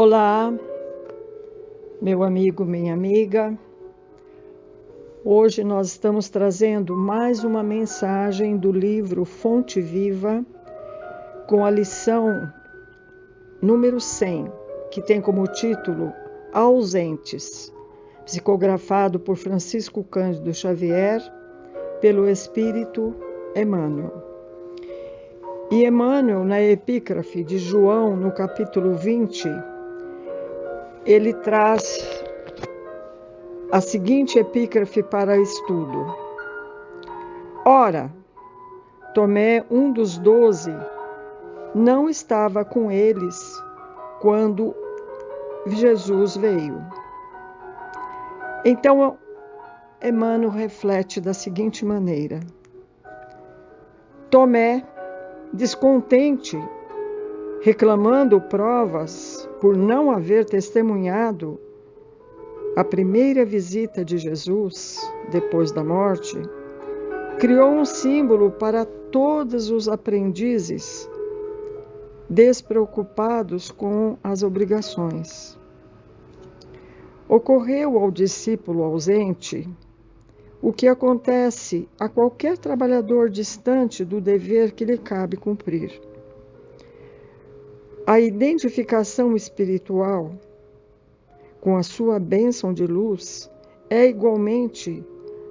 Olá, meu amigo, minha amiga. Hoje nós estamos trazendo mais uma mensagem do livro Fonte Viva, com a lição número 100, que tem como título Ausentes, psicografado por Francisco Cândido Xavier, pelo Espírito Emmanuel. E Emmanuel, na epígrafe de João, no capítulo 20, ele traz a seguinte epígrafe para estudo. Ora, Tomé, um dos 12, não estava com eles quando Jesus veio. Então, Emmanuel reflete da seguinte maneira: Tomé, descontente, reclamando provas por não haver testemunhado a primeira visita de Jesus depois da morte, criou um símbolo para todos os aprendizes despreocupados com as obrigações. Ocorreu ao discípulo ausente o que acontece a qualquer trabalhador distante do dever que lhe cabe cumprir. A identificação espiritual com a sua bênção de luz é igualmente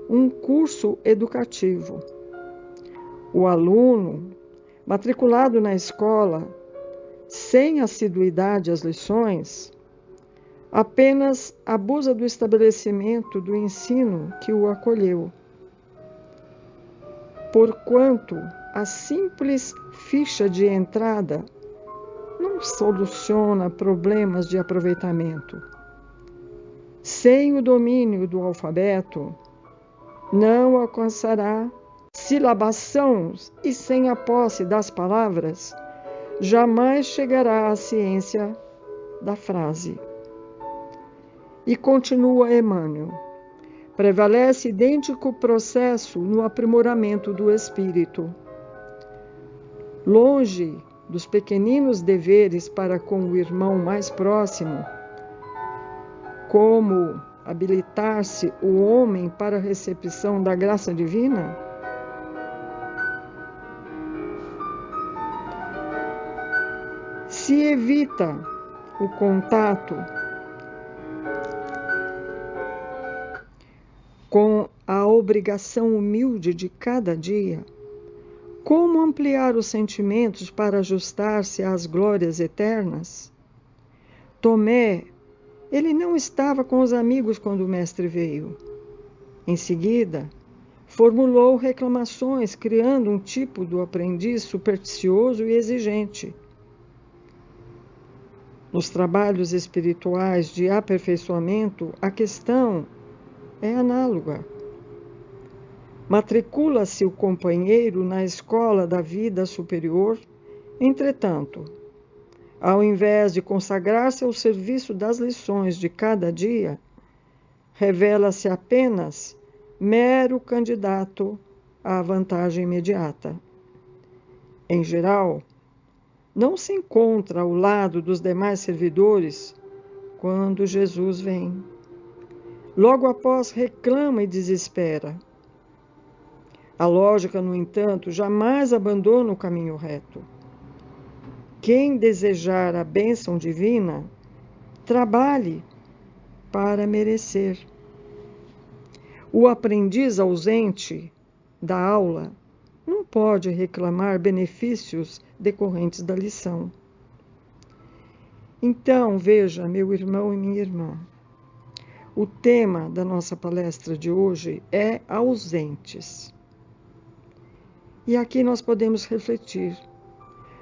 um curso educativo. O aluno, matriculado na escola, sem assiduidade às lições, apenas abusa do estabelecimento do ensino que o acolheu, porquanto a simples ficha de entrada não soluciona problemas de aproveitamento. Sem o domínio do alfabeto, não alcançará silabação e sem a posse das palavras, jamais chegará à ciência da frase. E continua Emmanuel: prevalece idêntico processo no aprimoramento do espírito. Longe dos pequeninos deveres para com o irmão mais próximo, como habilitar-se o homem para a recepção da graça divina, se evita o contato com a obrigação humilde de cada dia, como ampliar os sentimentos para ajustar-se às glórias eternas? Tomé, ele não estava com os amigos quando o mestre veio. Em seguida, formulou reclamações, criando um tipo do aprendiz supersticioso e exigente. Nos trabalhos espirituais de aperfeiçoamento, a questão é análoga. Matricula-se o companheiro na escola da vida superior, entretanto, ao invés de consagrar-se ao serviço das lições de cada dia, revela-se apenas mero candidato à vantagem imediata. Em geral, não se encontra ao lado dos demais servidores quando Jesus vem. Logo após, reclama e desespera. A lógica, no entanto, jamais abandona o caminho reto. Quem desejar a bênção divina, trabalhe para merecer. O aprendiz ausente da aula não pode reclamar benefícios decorrentes da lição. Então, veja, meu irmão e minha irmã, o tema da nossa palestra de hoje é ausentes. E aqui nós podemos refletir.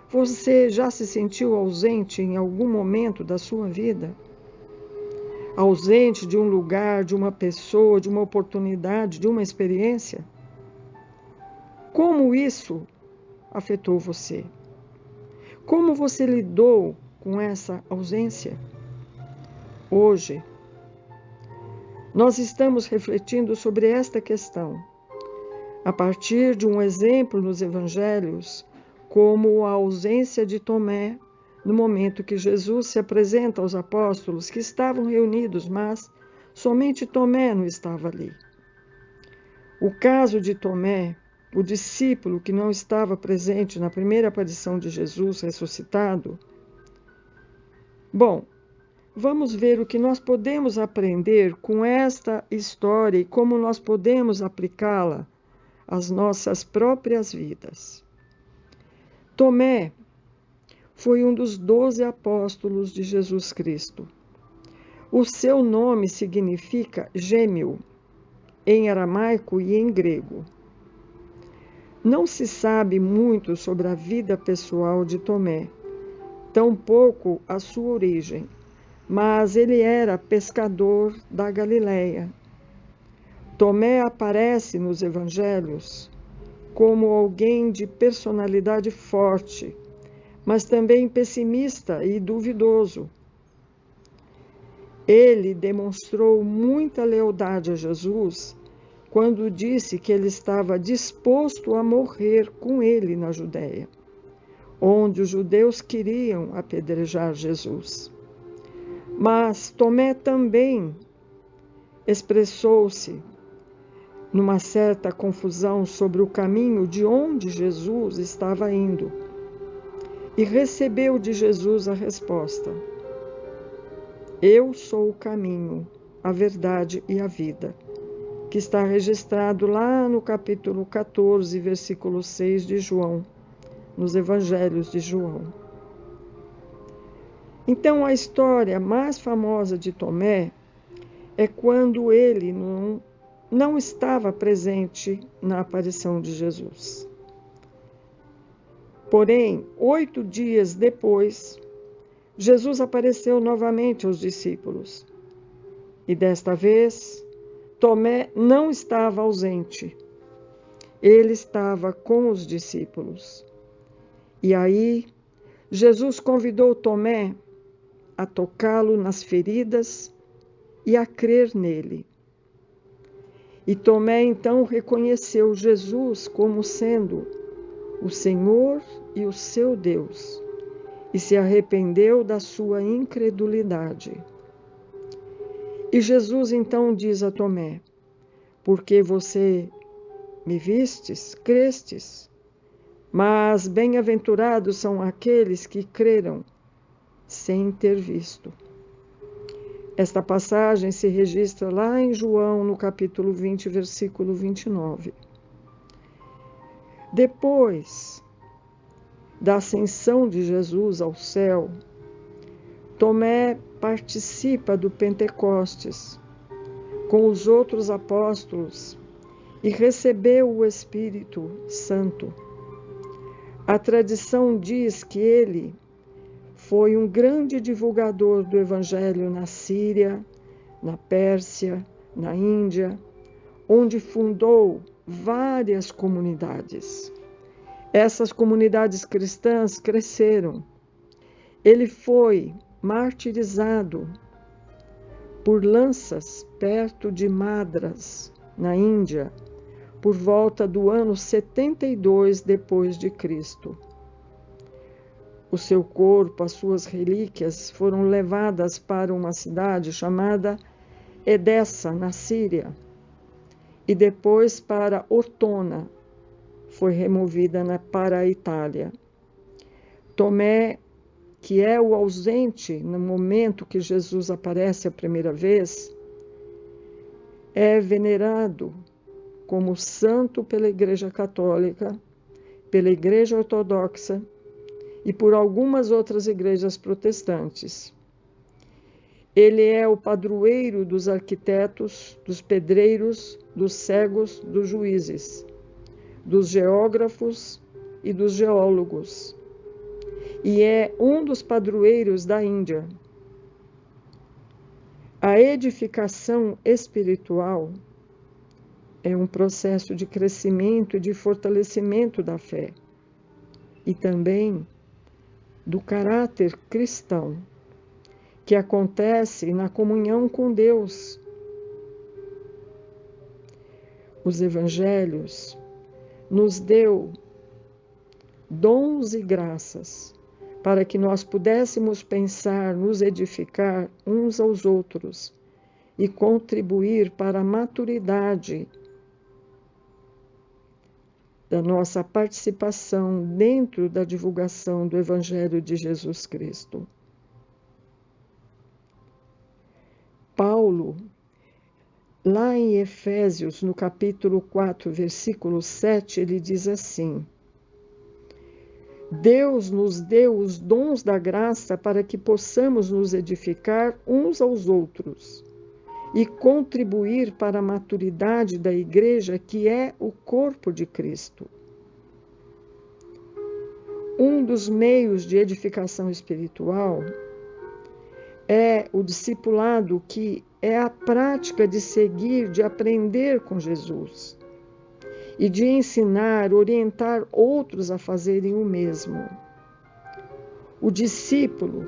Você já se sentiu ausente em algum momento da sua vida? Ausente de um lugar, de uma pessoa, de uma oportunidade, de uma experiência? Como isso afetou você? Como você lidou com essa ausência? Hoje, nós estamos refletindo sobre esta questão, a partir de um exemplo nos evangelhos, como a ausência de Tomé no momento que Jesus se apresenta aos apóstolos que estavam reunidos, mas somente Tomé não estava ali. O caso de Tomé, o discípulo que não estava presente na primeira aparição de Jesus ressuscitado. Bom, vamos ver o que nós podemos aprender com esta história e como nós podemos aplicá-la às nossas próprias vidas. Tomé foi um dos 12 apóstolos de Jesus Cristo. O seu nome significa gêmeo, em aramaico e em grego. Não se sabe muito sobre a vida pessoal de Tomé, tampouco a sua origem, mas ele era pescador da Galileia. Tomé aparece nos evangelhos como alguém de personalidade forte, mas também pessimista e duvidoso. Ele demonstrou muita lealdade a Jesus quando disse que ele estava disposto a morrer com ele na Judéia, onde os judeus queriam apedrejar Jesus. Mas Tomé também expressou-se numa certa confusão sobre o caminho de onde Jesus estava indo e recebeu de Jesus a resposta: Eu sou o caminho, a verdade e a vida, que está registrado lá no capítulo 14, versículo 6 de João, nos Evangelhos de João. Então, a história mais famosa de Tomé é quando ele não estava presente na aparição de Jesus. Porém, 8 dias depois, Jesus apareceu novamente aos discípulos. E desta vez, Tomé não estava ausente. Ele estava com os discípulos. E aí, Jesus convidou Tomé a tocá-lo nas feridas e a crer nele. E Tomé então reconheceu Jesus como sendo o Senhor e o seu Deus, e se arrependeu da sua incredulidade. E Jesus então diz a Tomé: Porque você me vistes, crestes, mas bem-aventurados são aqueles que creram sem ter visto. Esta passagem se registra lá em João, no capítulo 20, versículo 29. Depois da ascensão de Jesus ao céu, Tomé participa do Pentecostes com os outros apóstolos e recebeu o Espírito Santo. A tradição diz que ele foi um grande divulgador do Evangelho na Síria, na Pérsia, na Índia, onde fundou várias comunidades. Essas comunidades cristãs cresceram. Ele foi martirizado por lanças perto de Madras, na Índia, por volta do ano 72 depois de Cristo. O seu corpo, as suas relíquias foram levadas para uma cidade chamada Edessa, na Síria, e depois para Ortona, foi removida para a Itália. Tomé, que é o ausente no momento que Jesus aparece a primeira vez, é venerado como santo pela Igreja Católica, pela Igreja Ortodoxa e por algumas outras igrejas protestantes. Ele é o padroeiro dos arquitetos, dos pedreiros, dos cegos, dos juízes, dos geógrafos e dos geólogos. E é um dos padroeiros da Índia. A edificação espiritual é um processo de crescimento e de fortalecimento da fé e também do caráter cristão, que acontece na comunhão com Deus. Os evangelhos nos deu dons e graças para que nós pudéssemos pensar, nos edificar uns aos outros e contribuir para a maturidade da nossa participação dentro da divulgação do Evangelho de Jesus Cristo. Paulo, lá em Efésios, no capítulo 4, versículo 7, ele diz assim: Deus nos deu os dons da graça para que possamos nos edificar uns aos outros e contribuir para a maturidade da igreja, que é o corpo de Cristo. Um dos meios de edificação espiritual é o discipulado, que é a prática de seguir, de aprender com Jesus e de ensinar, orientar outros a fazerem o mesmo. O discípulo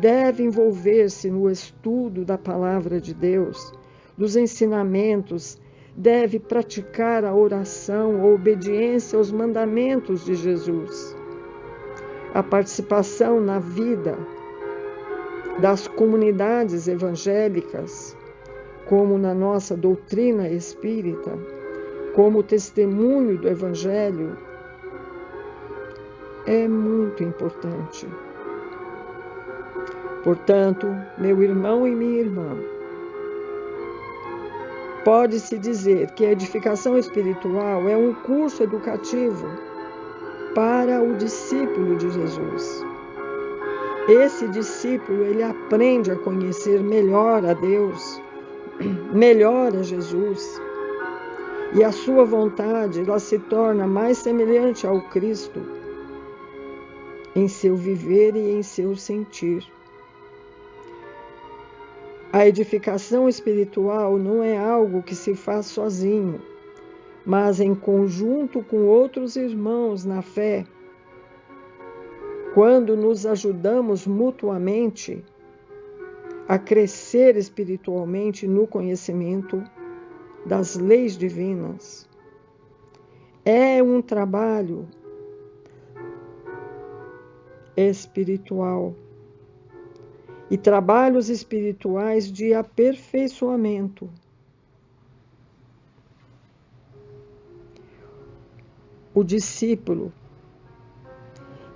deve envolver-se no estudo da palavra de Deus, dos ensinamentos, deve praticar a oração, a obediência aos mandamentos de Jesus. A participação na vida das comunidades evangélicas, como na nossa doutrina espírita, como testemunho do Evangelho, é muito importante. Portanto, meu irmão e minha irmã, pode-se dizer que a edificação espiritual é um curso educativo para o discípulo de Jesus. Esse discípulo, ele aprende a conhecer melhor a Deus, melhor a Jesus, e a sua vontade, ela se torna mais semelhante ao Cristo em seu viver e em seu sentir. A edificação espiritual não é algo que se faz sozinho, mas em conjunto com outros irmãos na fé. Quando nos ajudamos mutuamente a crescer espiritualmente no conhecimento das leis divinas. É um trabalho espiritual e trabalhos espirituais de aperfeiçoamento. O discípulo,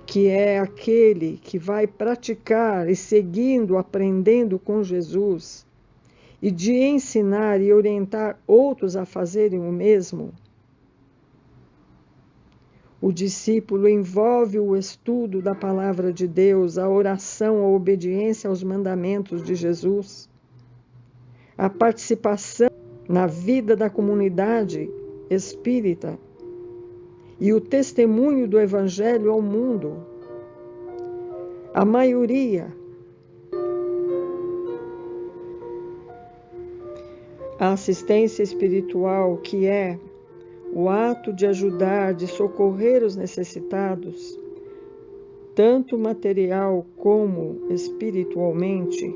que é aquele que vai praticar e seguindo, aprendendo com Jesus, e de ensinar e orientar outros a fazerem o mesmo. O discípulo envolve o estudo da palavra de Deus, a oração, a obediência aos mandamentos de Jesus, a participação na vida da comunidade espírita e o testemunho do Evangelho ao mundo. A maioria, a assistência espiritual, que é o ato de ajudar, de socorrer os necessitados, tanto material como espiritualmente.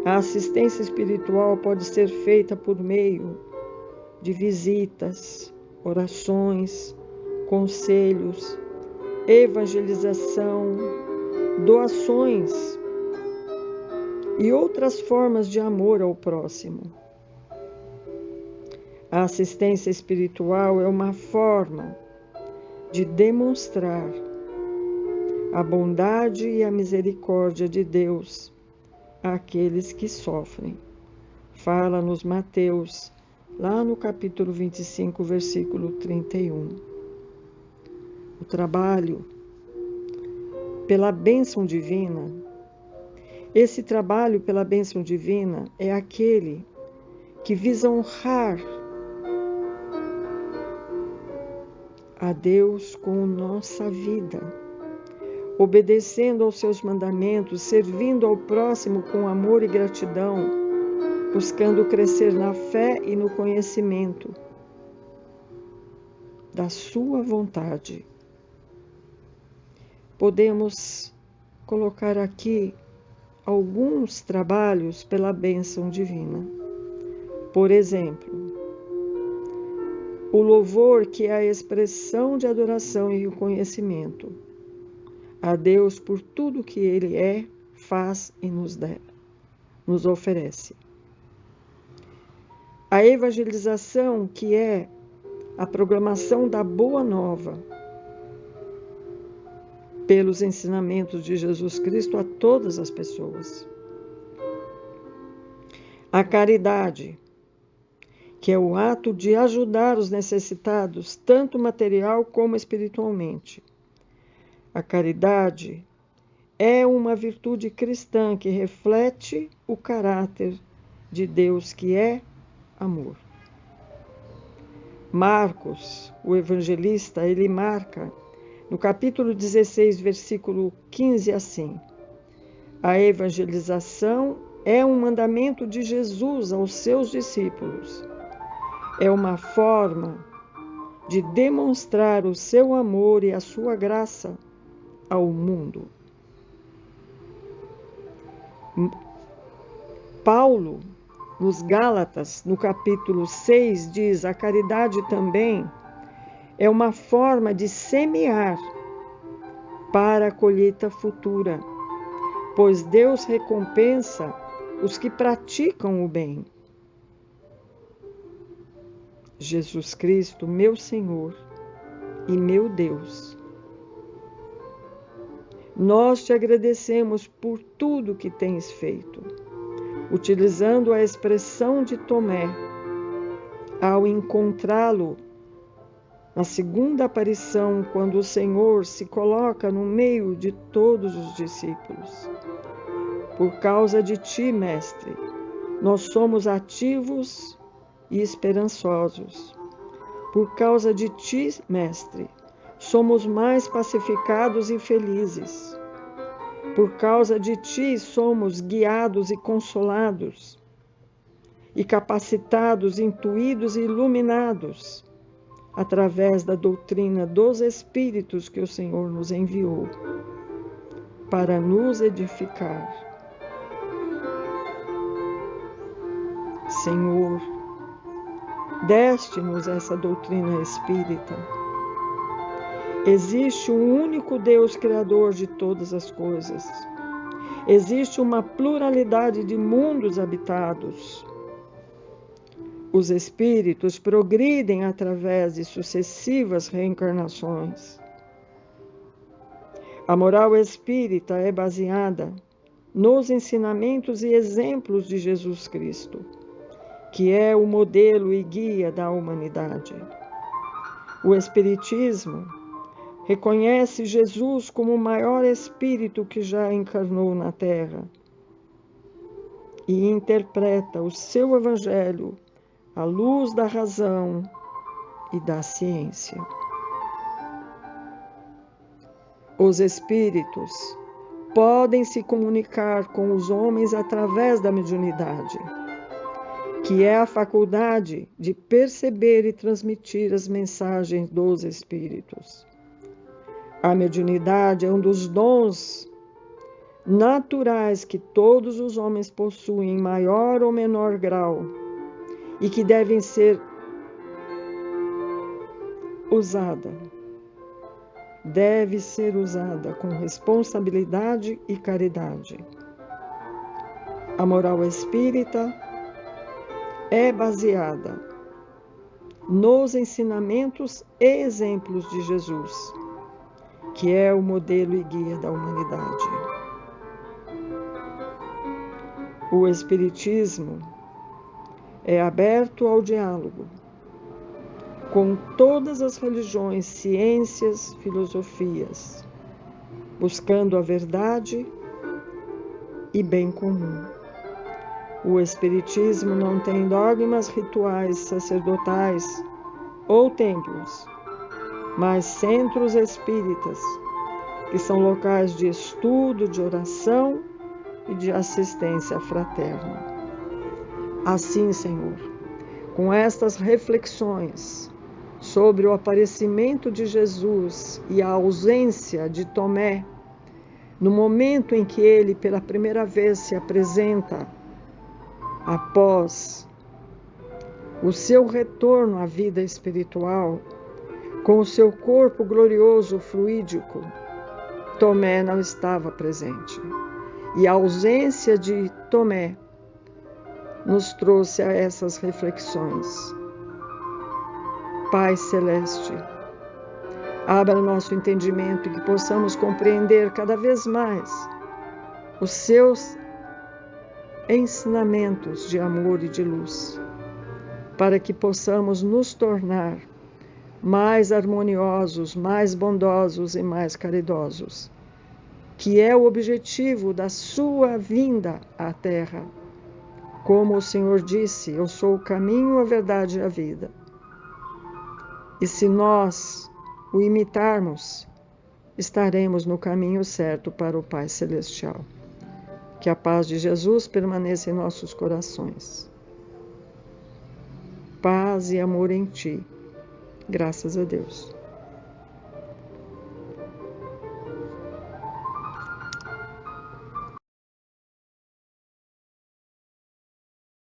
A assistência espiritual pode ser feita por meio de visitas, orações, conselhos, evangelização, doações e outras formas de amor ao próximo. A assistência espiritual é uma forma de demonstrar a bondade e a misericórdia de Deus àqueles que sofrem. Fala-nos Mateus, lá no capítulo 25, versículo 31. O trabalho pela bênção divina. Esse trabalho pela bênção divina é aquele que visa honrar a Deus com nossa vida, obedecendo aos seus mandamentos, servindo ao próximo com amor e gratidão, buscando crescer na fé e no conhecimento da sua vontade. Podemos colocar aqui alguns trabalhos pela bênção divina. Por exemplo, o louvor, que é a expressão de adoração e reconhecimento. a Deus por tudo que Ele é, faz e nos oferece. A evangelização, que é a proclamação da Boa Nova, pelos ensinamentos de Jesus Cristo a todas as pessoas. A caridade, que é o ato de ajudar os necessitados, tanto material como espiritualmente. A caridade é uma virtude cristã que reflete o caráter de Deus, que é amor. Marcos, o evangelista, ele marca no capítulo 16, versículo 15, assim: a evangelização é um mandamento de Jesus aos seus discípulos. É uma forma de demonstrar o seu amor e a sua graça ao mundo. Paulo, nos Gálatas, no capítulo 6, diz: a caridade também é uma forma de semear para a colheita futura, pois Deus recompensa os que praticam o bem. Jesus Cristo, meu Senhor e meu Deus, nós te agradecemos por tudo que tens feito, utilizando a expressão de Tomé, ao encontrá-lo na segunda aparição, quando o Senhor se coloca no meio de todos os discípulos. Por causa de ti, Mestre, nós somos ativos e esperançosos. Por causa de ti, Mestre, somos mais pacificados e felizes. Por causa de ti, somos guiados e consolados, e capacitados, intuídos e iluminados, através da doutrina dos Espíritos que o Senhor nos enviou, para nos edificar. Senhor, deste-nos essa doutrina espírita. Existe um único Deus criador de todas as coisas. Existe uma pluralidade de mundos habitados. Os espíritos progridem através de sucessivas reencarnações. A moral espírita é baseada nos ensinamentos e exemplos de Jesus Cristo, que é o modelo e guia da humanidade. O Espiritismo reconhece Jesus como o maior espírito que já encarnou na Terra e interpreta o seu evangelho à luz da razão e da ciência. Os espíritos podem se comunicar com os homens através da mediunidade, que é a faculdade de perceber e transmitir as mensagens dos espíritos. A mediunidade é um dos dons naturais que todos os homens possuem em maior ou menor grau e que devem ser usada. Deve ser usada com responsabilidade e caridade. A moral espírita é baseada nos ensinamentos e exemplos de Jesus, que é o modelo e guia da humanidade. O Espiritismo é aberto ao diálogo com todas as religiões, ciências, filosofias, buscando a verdade e bem comum. O Espiritismo não tem dogmas, rituais sacerdotais ou templos, mas centros espíritas, que são locais de estudo, de oração e de assistência fraterna. Assim, Senhor, com estas reflexões sobre o aparecimento de Jesus e a ausência de Tomé, no momento em que ele pela primeira vez se apresenta após o seu retorno à vida espiritual, com o seu corpo glorioso fluídico, Tomé não estava presente. E a ausência de Tomé nos trouxe a essas reflexões. Pai Celeste, abra o nosso entendimento e que possamos compreender cada vez mais os seus ensinamentos de amor e de luz, para que possamos nos tornar mais harmoniosos, mais bondosos e mais caridosos, que é o objetivo da sua vinda à Terra. Como o Senhor disse, eu sou o caminho, a verdade e a vida. E se nós o imitarmos, estaremos no caminho certo para o Pai Celestial. Que a paz de Jesus permaneça em nossos corações. Paz e amor em Ti. Graças a Deus.